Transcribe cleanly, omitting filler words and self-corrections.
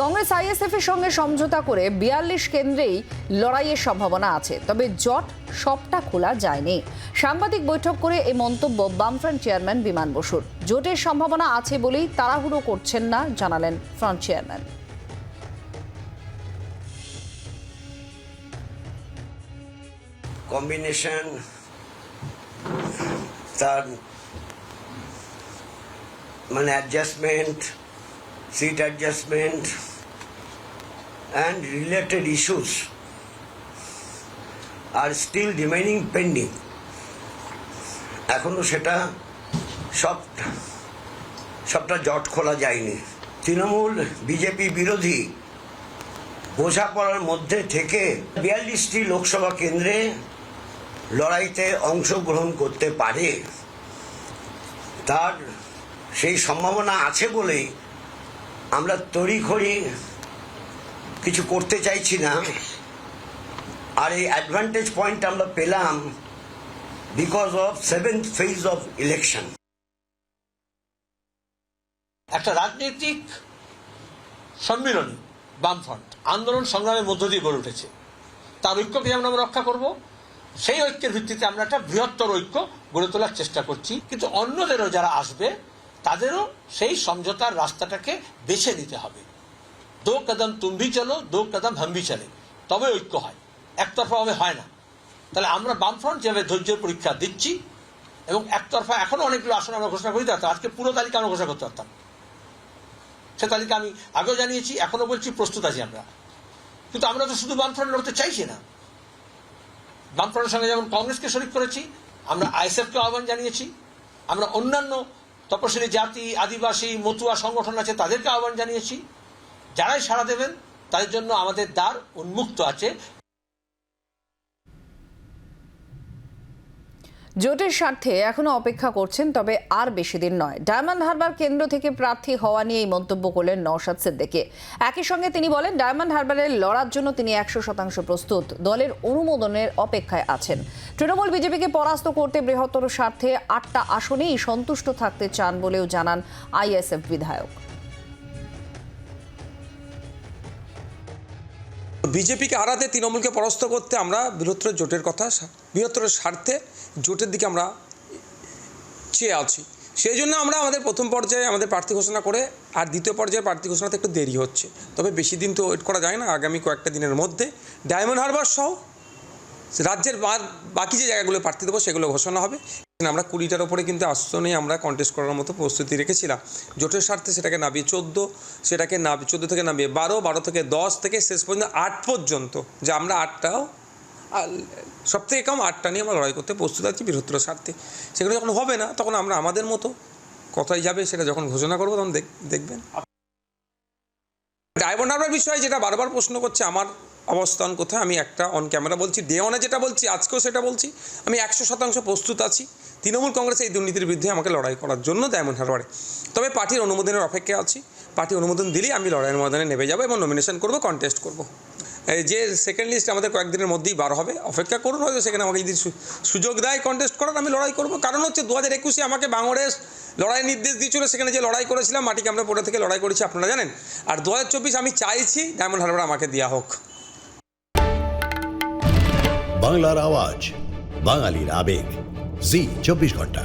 Congress ISF এর সঙ্গে সমঝোতা করে ৪২ কেন্দ্রেই লড়াইয়ের সম্ভাবনা আছে, তবে জট সবটা খোলা যায়নি। সাংবাদিক বৈঠক করে এই মন্তব্য বামফ্রন্ট চেয়ারম্যান বিমান বসুর। জোটের সম্ভাবনা আছে বলেই তাড়াহুড়ো করছেন না, জানালেন ফ্রন্ট চেয়ারম্যান। কম্বিনেশন তার মানে adjustment, seat adjustment and related issues are still remaining pending. এখনো সেটা সবটা জট খোলা যায়নি। তৃণমূল বিজেপি বিরোধী বোঝাপড়ার মধ্যে থেকে ৪২টি লোকসভা কেন্দ্রে লড়াইতে অংশগ্রহণ করতে পারে, তার সেই সম্ভাবনা আছে বলেই আমরা তড়িঘড়ি কিছু করতে চাইছি না। আর এই অ্যাডভান্টেজ পয়েন্ট আমরা পেলাম because of 7th phase of election. একটা রাজনৈতিক সম্মিলনী বামফ্রন্ট আন্দোলন সংগ্রামের মধ্য দিয়ে গড়ে উঠেছে, তার ঐক্যকে যেমন আমরা রক্ষা করব, সেই ঐক্যের ভিত্তিতে আমরা একটা বৃহত্তর ঐক্য গড়ে তোলার চেষ্টা করছি। কিন্তু অন্যদেরও যারা আসবে তাদেরও সেই সমঝোতার রাস্তাটাকে বেছে নিতে হবে। 2 কদম তুম ভি চলো, 2 কদম হাম ভি চলে, তবে ঐক্য হয়, একতরফাভাবে হয় না। তাহলে আমরা বামফ্রন্ট যেভাবে ধৈর্যের পরীক্ষা দিচ্ছি এবং একতরফা এখনো অনেকগুলো আসন আমরা ঘোষণা করতে পারতাম, আজকে পুরো তালিকা আমরা ঘোষণা করতে পারতাম। সে তালিকা আমি আগেও জানিয়েছি, এখনো বলছি প্রস্তুত আছি আমরা। কিন্তু আমরা তো শুধু বামফ্রন্ট লড়তে চাইছি না। বামফ্রন্টের সঙ্গে যেমন কংগ্রেসকে শরিক করেছি, আমরা আইএসএফকে আহ্বান জানিয়েছি, আমরা অন্যান্য তপশিলি জাতি, আদিবাসী, মতুয়া সংগঠন আছে তাদেরকে আহ্বান জানিয়েছি। যারাই সাড়া দেবেন তাদের জন্য আমাদের দ্বার উন্মুক্ত আছে। জোটের স্বার্থে এখনো অপেক্ষা করছেন, তবে আর বেশি দিন নয়। ডায়মন্ড হারবার কেন্দ্র থেকে প্রার্থী হওয়া নিয়ে এই মন্তব্য করলেন নওশাদ সিদ্দিকী। একই সঙ্গে তিনি বলেন, ডায়মন্ড হারবারের লড়ার জন্য তিনি 100% প্রস্তুত, দলের অনুমোদনের অপেক্ষায় আছেন। তৃণমূল বিজেপিকে পরাস্ত করতে বৃহত্তর স্বার্থে 8টা আসনেই সন্তুষ্ট থাকতে চান বলেও জানান আইএসএফ বিধায়ক। বিজেপিকে হারাতে, তৃণমূলকে পরাস্ত করতে আমরা বৃহত্তর জোটের কথা, বৃহত্তর স্বার্থে জোটের দিকে আমরা চেয়ে আছি। সেই জন্য আমরা আমাদের প্রথম পর্যায়ে আমাদের প্রার্থী ঘোষণা করে আর দ্বিতীয় পর্যায়ের প্রার্থী ঘোষণাতে একটু দেরি হচ্ছে, তবে বেশি দিন তো ওয়েট করা যায় না। আগামী কয়েকটা দিনের মধ্যে ডায়মন্ড হারবার সহ রাজ্যের বাকি যে জায়গাগুলো প্রার্থী দেবো সেগুলো ঘোষণা হবে। আমরা 20টার ওপরে কিন্তু আসনেই আমরা কন্টেস্ট করার মতো প্রস্তুতি রেখেছিলাম। জোটের স্বার্থে সেটাকে নামিয়ে 14, সেটাকে 14 থেকে নামিয়ে 12, 12 থেকে 10 থেকে শেষ পর্যন্ত 8 পর্যন্ত, যে আমরা 8টাও সব থেকে কম 8টা নিয়ে আমরা লড়াই করতে প্রস্তুত আছি বৃহত্তর স্বার্থে। সেগুলো যখন হবে না তখন আমরা আমাদের মতো কথাই যাবে, সেটা যখন ঘোষণা করবো তখন দেখবেন। ডায়মন্ড হারবার বিষয়ে যেটা বারবার প্রশ্ন করছে আমার অবস্থান কোথায়, আমি একটা অন ক্যামেরা বলছি, ডে ওয়ানে যেটা বলছি, আজকেও সেটা বলছি, আমি 100% প্রস্তুত আছি তৃণমূল কংগ্রেস এই দুর্নীতির বিরুদ্ধে আমাকে লড়াই করার জন্য ডায়মন্ড হারবারে। তবে পার্টির অনুমোদনের অপেক্ষায় আছি। পার্টি অনুমোদন দিলেই আমি লড়াইয়ের ময়দানে নেমে যাবো এবং নমিনেশন করবো, কন্টেস্ট করবো। যে সেকেন্ড লিস্ট আমাদের কয়েকদিনের মধ্যেই বার হবে, অপেক্ষা করুন, হয়তো সেখানে আমাকে যদি সুযোগ দেয় কন্টেস্ট করার, আমি লড়াই করবো। কারণ হচ্ছে 2021-এ আমাকে বাংলাদেশ লড়াইয়ের নির্দেশ দিয়েছিল, সেখানে যে লড়াই করেছিলাম মাটিকে আমরা পড়ে থেকে লড়াই করেছি আপনারা জানেন। আর 2024 আমি চাইছি ডায়মন্ড হারবার আমাকে দেওয়া হোক। বাংলার আওয়াজ, বাঙালির আবেগ, জি 24 ঘন্টা।